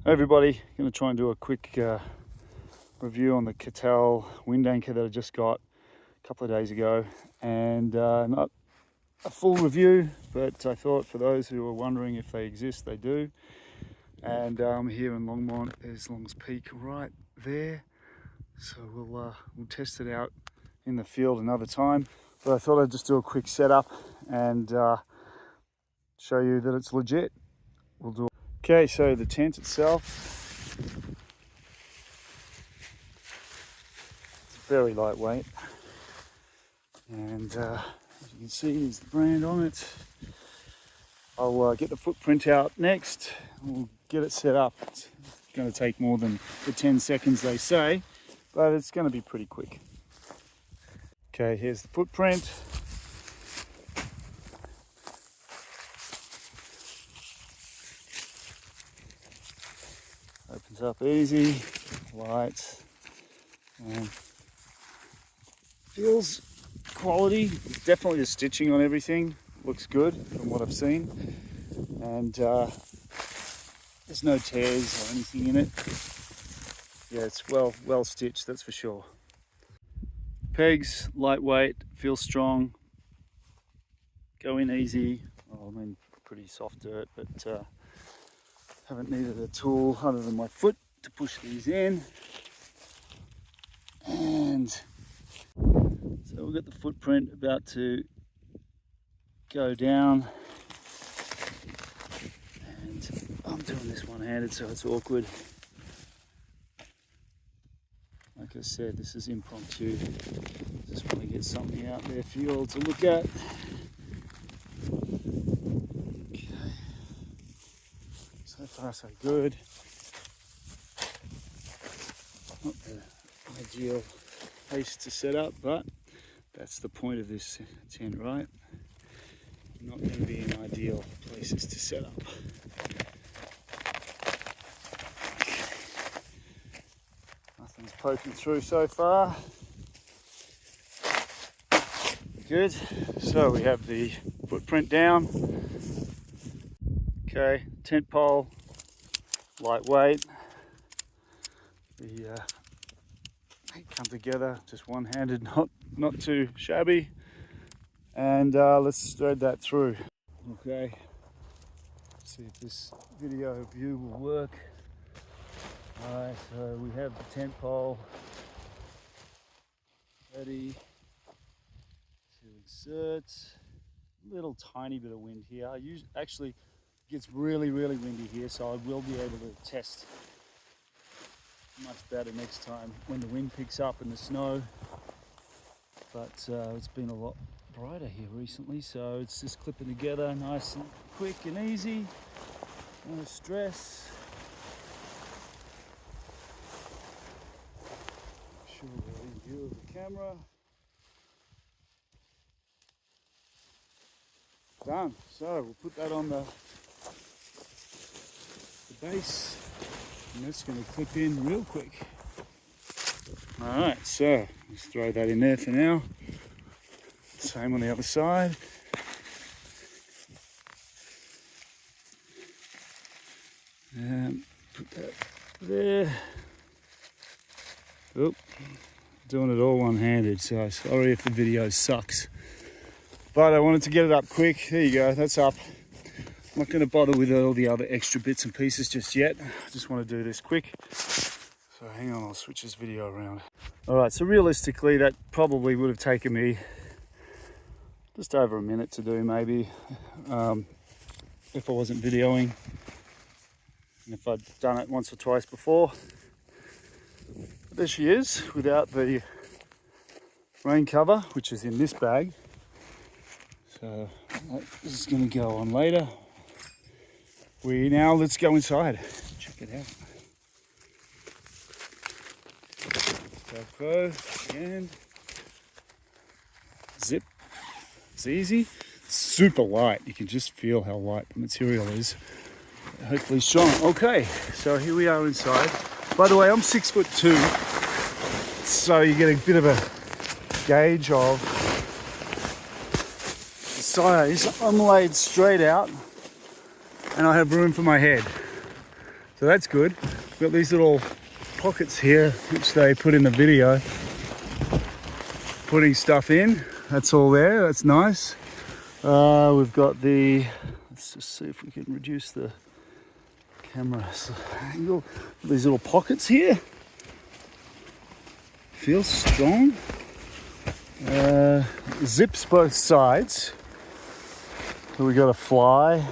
Hey everybody, going to try and do a quick review on the Catal Wind Anchor that I just got a couple of days ago, and not a full review, but I thought for those who are wondering if they exist, they do. And here in Longmont, there's Longs Peak right there, so we'll test it out in the field another time. But I thought I'd just do a quick setup and show you that it's legit. We'll do. Okay, so the tent itself, it's very lightweight, and as you can see, there's the brand on it. I'll get the footprint out next. We'll get it set up. It's going to take more than the 10 seconds they say, but it's going to be pretty quick. Okay, here's the footprint. Opens up easy, light, and feels quality. It's definitely the stitching on everything looks good from what I've seen, and there's no tears or anything in it. Yeah, it's well stitched, that's for sure. Pegs, lightweight, feels strong, go in easy. Oh, I mean, pretty soft dirt, but haven't needed a tool other than my foot to push these in. And so we've got the footprint about to go down, and I'm doing this one-handed, so it's awkward. Like I said, this is impromptu. Just want to get something out there for you all to look at. So far so good. Not the ideal place to set up, but that's the point of this tent, right? Not going to be in ideal places to set up. Nothing's poking through so far. Good. So we have the footprint down. Okay, tent pole, lightweight. They come together just one-handed, not too shabby. And let's thread that through. Okay, see if this video view will work. Alright, so we have the tent pole ready to insert. Little tiny bit of wind here. Actually, it gets really windy here, so I will be able to test much better next time when the wind picks up and the snow. But it's been a lot brighter here recently, so it's just clipping together nice and quick and easy. No stress. Make sure we're in view of the camera. Done. So we'll put that on the base, and that's going to clip in real quick. Alright, so let's throw that in there for now. Same on the other side. And put that there. Oh, doing it all one-handed, so sorry if the video sucks. But I wanted to get it up quick. There you go, that's up. I'm not going to bother with all the other extra bits and pieces just yet. I just want to do this quick. So hang on, I'll switch this video around. Alright, so realistically that probably would have taken me just over a minute to do, maybe, if I wasn't videoing. And if I'd done it once or twice before. But there she is, without the rain cover, which is in this bag. So this is going to go on later. Let's go inside. Check it out. Velcro and zip. It's easy. Super light. You can just feel how light the material is. Hopefully strong. Okay, so here we are inside. By the way, I'm 6'2", so you get a bit of a gauge of the size. I'm laid straight out, and I have room for my head. So that's good. We've got these little pockets here, which they put in the video. Putting stuff in, that's all there, that's nice. We've got the, let's just see if we can reduce the camera angle. These little pockets here. Feels strong. Zips both sides. So we got a fly.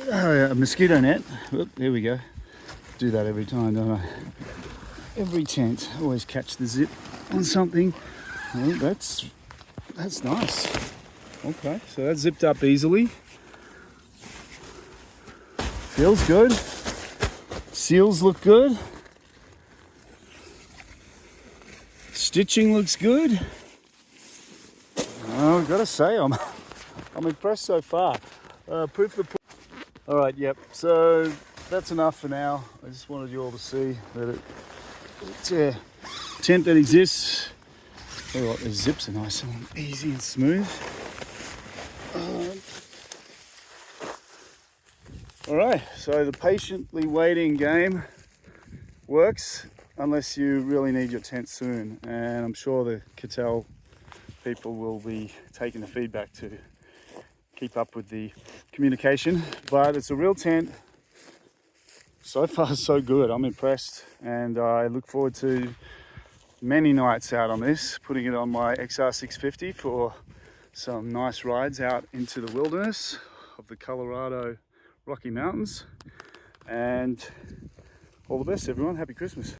A mosquito net. Oop, there we go. Do that every time, don't I? Every tent, always catch the zip on something. Oh, that's nice. Okay, so that's zipped up easily. Feels good. Seals look good. Stitching looks good. Oh, I've got to say, I'm impressed so far. Proof of the all right, yep. So that's enough for now. I just wanted you all to see that it's a tent that exists. Tell you what, the zips are nice and easy and smooth. All right, so the patiently waiting game works unless you really need your tent soon. And I'm sure the Catal people will be taking the feedback to keep up with the communication. But it's a real tent. So far, so good. I'm impressed, and I look forward to many nights out on this, putting it on my XR650 for some nice rides out into the wilderness of the Colorado Rocky Mountains. And all the best, everyone. Happy Christmas.